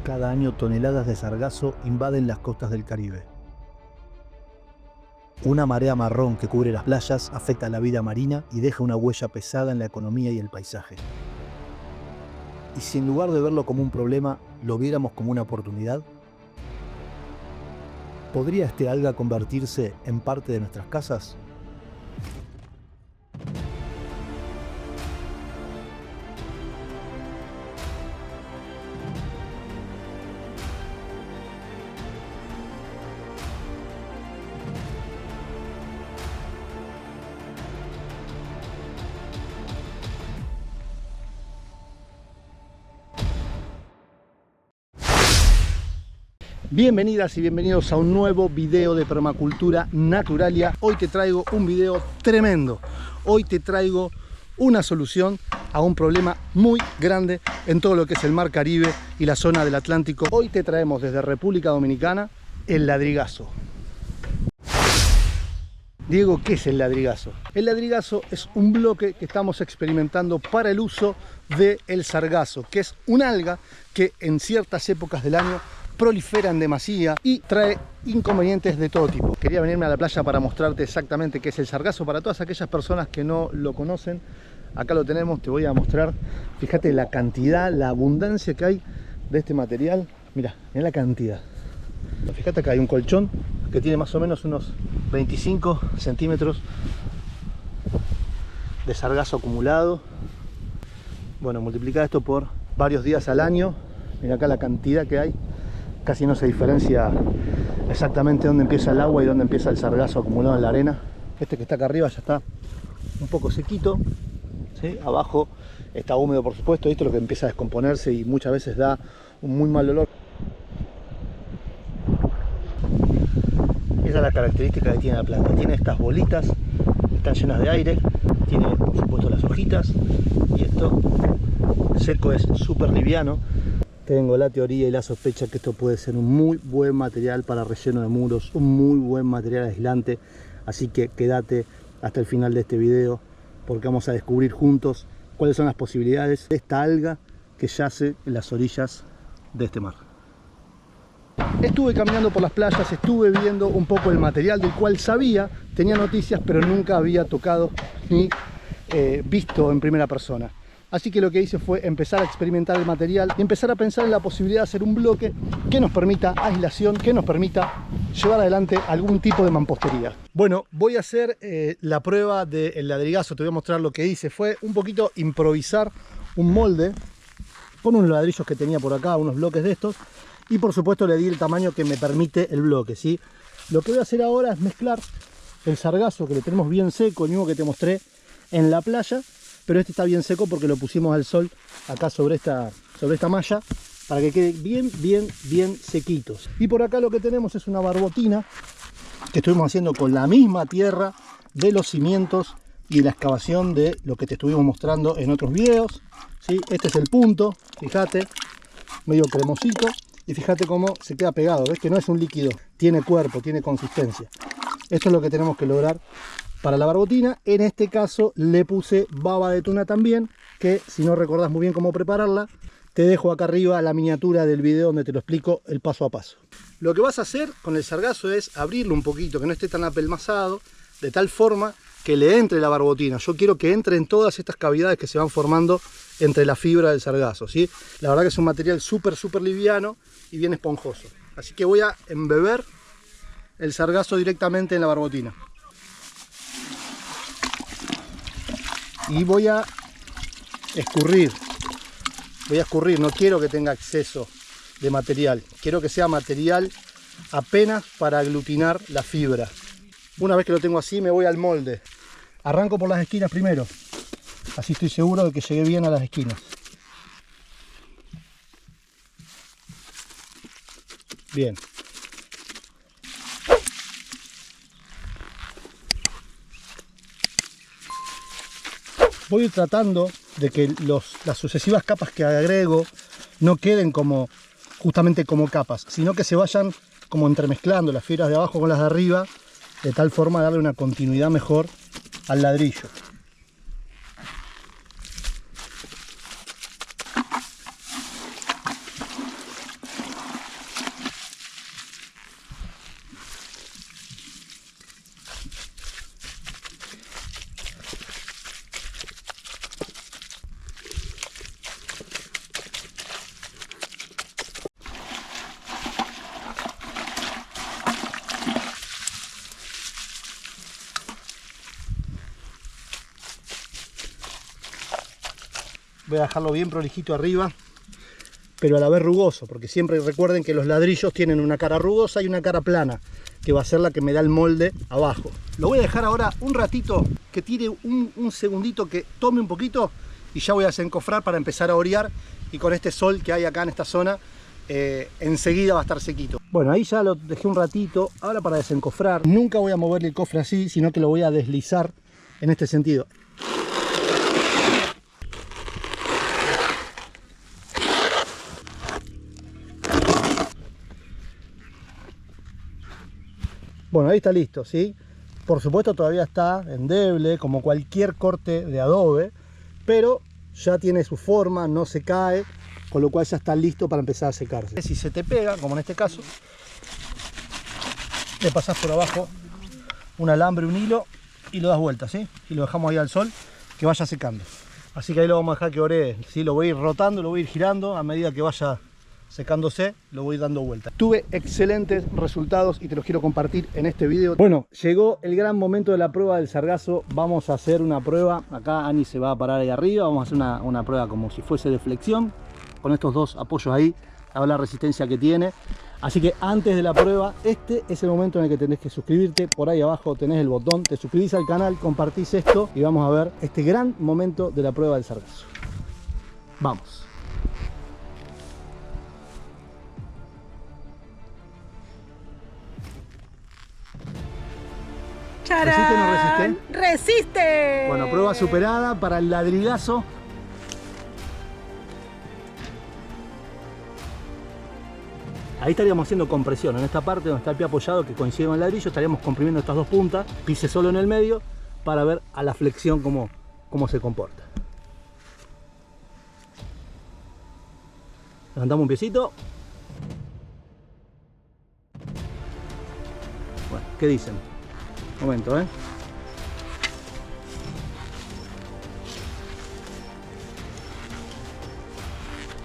Cada año toneladas de sargazo invaden las costas del Caribe. Una marea marrón que cubre las playas afecta a la vida marina y deja una huella pesada en la economía y el paisaje. ¿Y si en lugar de verlo como un problema, lo viéramos como una oportunidad? ¿Podría este alga convertirse en parte de nuestras casas? Bienvenidas y bienvenidos a un nuevo video de Permacultura Naturalia. Hoy te traigo un video tremendo. Hoy te traigo una solución a un problema muy grande en todo lo que es el Mar Caribe y la zona del Atlántico. Hoy te traemos desde República Dominicana el ladrigazo. Diego, ¿qué es el ladrigazo? El ladrigazo es un bloque que estamos experimentando para el uso del sargazo, que es un alga que en ciertas épocas del año prolifera en demasía y trae inconvenientes de todo tipo. Quería venirme a la playa para mostrarte exactamente qué es el sargazo para todas aquellas personas que no lo conocen. Acá lo tenemos, te voy a mostrar. Fíjate la cantidad, la abundancia que hay de este material. Mira la cantidad. Fíjate acá hay un colchón que tiene más o menos unos 25 centímetros de sargazo acumulado. Bueno, multiplica esto por varios días al año. Mira acá la cantidad que hay. Casi no se diferencia exactamente dónde empieza el agua y dónde empieza el sargazo acumulado en la arena. Este que está acá arriba ya está un poco sequito, ¿sí? Abajo está húmedo, por supuesto. Esto es lo que empieza a descomponerse y muchas veces da un muy mal olor. Esa es la característica que tiene la planta. Tiene estas bolitas, están llenas de aire, tiene por supuesto las hojitas y esto seco es súper liviano. Tengo la teoría y la sospecha que esto puede ser un muy buen material para relleno de muros, un muy buen material aislante, así que quédate hasta el final de este video porque vamos a descubrir juntos cuáles son las posibilidades de esta alga que yace en las orillas de este mar. Estuve caminando por las playas, estuve viendo un poco el material del cual sabía, tenía noticias, pero nunca había tocado ni visto en primera persona. Así que lo que hice fue empezar a experimentar el material y empezar a pensar en la posibilidad de hacer un bloque que nos permita aislación, que nos permita llevar adelante algún tipo de mampostería. Bueno, voy a hacer la prueba del ladrigazo, te voy a mostrar lo que hice. Fue un poquito improvisar un molde con unos ladrillos que tenía por acá, unos bloques de estos, y por supuesto le di el tamaño que me permite el bloque, ¿sí? Lo que voy a hacer ahora es mezclar el sargazo, que lo tenemos bien seco, el mismo que te mostré en la playa, pero este está bien seco porque lo pusimos al sol acá sobre esta malla para que quede bien sequitos. Y por acá lo que tenemos es una barbotina que estuvimos haciendo con la misma tierra de los cimientos y la excavación de lo que te estuvimos mostrando en otros videos, ¿sí? Este es el punto, fíjate, medio cremosito, y fíjate cómo se queda pegado. Ves que no es un líquido, tiene cuerpo, tiene consistencia. Esto es lo que tenemos que lograr para la barbotina. En este caso le puse baba de tuna también, que si no recordás muy bien cómo prepararla, te dejo acá arriba la miniatura del video donde te lo explico el paso a paso. Lo que vas a hacer con el sargazo es abrirlo un poquito, que no esté tan apelmazado, de tal forma que le entre la barbotina. Yo quiero que entre en todas estas cavidades que se van formando entre la fibra del sargazo, ¿sí? La verdad que es un material súper liviano y bien esponjoso. Así que voy a embeber el sargazo directamente en la barbotina. Y voy a escurrir, no quiero que tenga exceso de material, quiero que sea material apenas para aglutinar la fibra. Una vez que lo tengo así me voy al molde, arranco por las esquinas primero, así estoy seguro de que llegué bien a las esquinas. Bien. Voy a ir tratando de que las sucesivas capas que agrego no queden justamente como capas, sino que se vayan como entremezclando las fibras de abajo con las de arriba, de tal forma de darle una continuidad mejor al ladrillo. voy a dejarlo bien prolijito arriba, pero a la vez rugoso, porque siempre recuerden que los ladrillos tienen una cara rugosa y una cara plana, que va a ser la que me da el molde abajo. Lo voy a dejar ahora un ratito, que tire un segundito, que tome un poquito, y ya voy a desencofrar para empezar a orear, y con este sol que hay acá en esta zona, enseguida va a estar sequito. Bueno, ahí ya lo dejé un ratito. Ahora para desencofrar, nunca voy a moverle el cofre así, sino que lo voy a deslizar en este sentido. Bueno, ahí está listo, ¿sí? Por supuesto todavía está endeble, como cualquier corte de adobe, pero ya tiene su forma, no se cae, con lo cual ya está listo para empezar a secarse. Si se te pega, como en este caso, le pasas por abajo un alambre, un hilo, y lo das vuelta, ¿sí? Y lo dejamos ahí al sol, que vaya secando. Así que ahí lo vamos a dejar que oree, ¿sí? Lo voy a ir rotando, lo voy a ir girando, a medida que vaya secándose, lo voy dando vuelta. Tuve excelentes resultados y te los quiero compartir en este video. Bueno, llegó el gran momento de la prueba del sargazo. Vamos a hacer una prueba. Acá Ani se va a parar ahí arriba. Vamos a hacer una prueba como si fuese de flexión, con estos dos apoyos ahí, a ver la resistencia que tiene. Así que antes de la prueba, este es el momento en el que tenés que suscribirte. Por ahí abajo tenés el botón, te suscribís al canal, compartís esto y vamos a ver este gran momento de la prueba del sargazo. Vamos. ¡Charán! ¿Resiste o no resiste? ¡Resiste! Bueno, prueba superada para el ladrigazo. Ahí estaríamos haciendo compresión. En esta parte donde está el pie apoyado, que coincide con el ladrillo, estaríamos comprimiendo estas dos puntas, pise solo en el medio, para ver a la flexión cómo se comporta. Levantamos un piecito. Bueno, ¿qué dicen? Momento,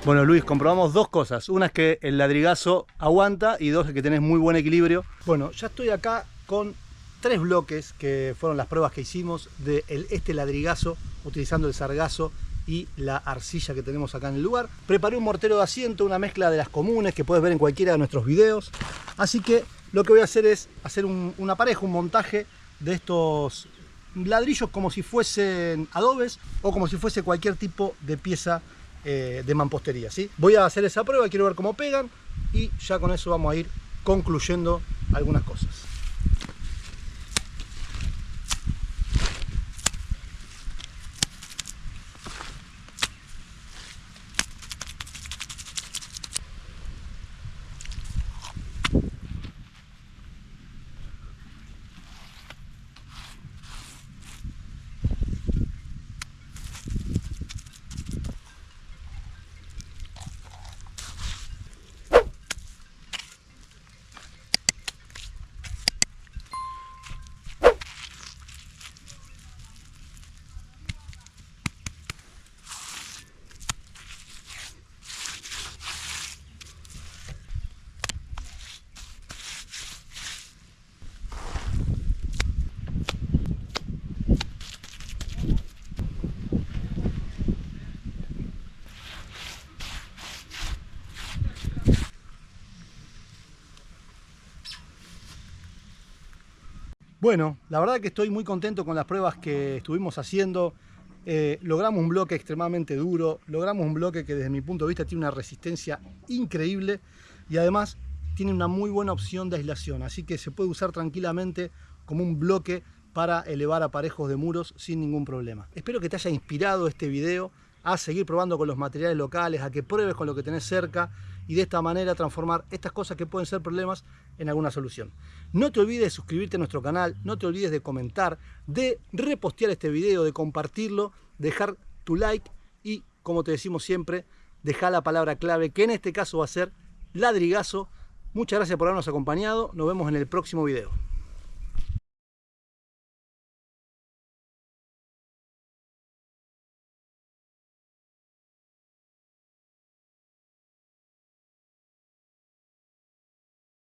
Bueno, Luis, comprobamos dos cosas. Una es que el ladrigazo aguanta y dos es que tenés muy buen equilibrio. Bueno, ya estoy acá con 3 bloques que fueron las pruebas que hicimos de este ladrigazo utilizando el sargazo y la arcilla que tenemos acá en el lugar. Preparé un mortero de asiento, una mezcla de las comunes que puedes ver en cualquiera de nuestros videos. Así que lo que voy a hacer es hacer una pareja, un montaje de estos ladrillos como si fuesen adobes o como si fuese cualquier tipo de pieza de mampostería, ¿sí? Voy a hacer esa prueba, quiero ver cómo pegan y ya con eso vamos a ir concluyendo algunas cosas. Bueno, la verdad que estoy muy contento con las pruebas que estuvimos haciendo. Logramos un bloque extremadamente duro, logramos un bloque que desde mi punto de vista tiene una resistencia increíble y además tiene una muy buena opción de aislación, así que se puede usar tranquilamente como un bloque para elevar aparejos de muros sin ningún problema. Espero que te haya inspirado este video a seguir probando con los materiales locales, a que pruebes con lo que tenés cerca y de esta manera transformar estas cosas que pueden ser problemas en alguna solución. No te olvides de suscribirte a nuestro canal, no te olvides de comentar, de repostear este video, de compartirlo, dejar tu like y, como te decimos siempre, dejar la palabra clave, que en este caso va a ser ladrigazo. Muchas gracias por habernos acompañado, nos vemos en el próximo video.